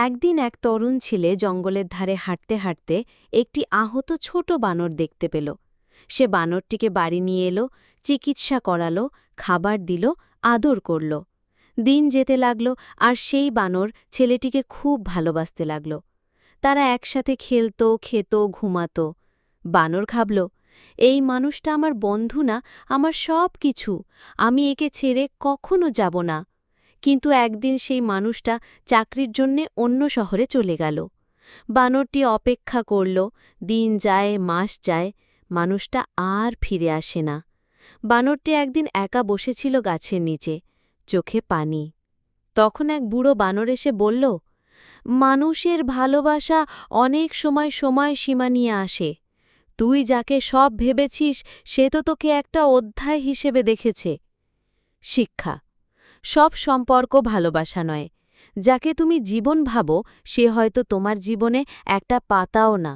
একদিন এক তরুণ ছেলে জঙ্গলের ধারে হাঁটতে হাঁটতে একটি আহত ছোট বানর দেখতে পেল। সে বানরটিকে বাড়ি নিয়ে এলো, চিকিৎসা করালো, খাবার দিল, আদর করল। দিন যেতে লাগল, আর সেই বানর ছেলেটিকে খুব ভালোবাসতে লাগল। তারা একসাথে খেলত, খেত, ঘুমাত। বানর ভাবল, এই মানুষটা আমার বন্ধু না, আমার সব কিছু, আমি একে ছেড়ে কখনো যাব না। কিন্তু একদিন সেই মানুষটা চাকরির জন্যে অন্য শহরে চলে গেল। বানরটি অপেক্ষা করল, দিন যায়, মাস যায়, মানুষটা আর ফিরে আসে না। বানরটি একদিন একা বসেছিল গাছের নিচে, চোখে পানি। তখন এক বুড়ো বানর এসে বলল, মানুষের ভালোবাসা অনেক সময় সময়সীমা নিয়ে আসে। তুই যাকে সব ভেবেছিস সে তো তোকে একটা অধ্যায় হিসেবে দেখেছে। শিক্ষা: সব সম্পর্ক ভালোবাসা নয়। যাকে তুমি জীবন ভাবো সে হয়তো তোমার জীবনে একটা পাতাও না।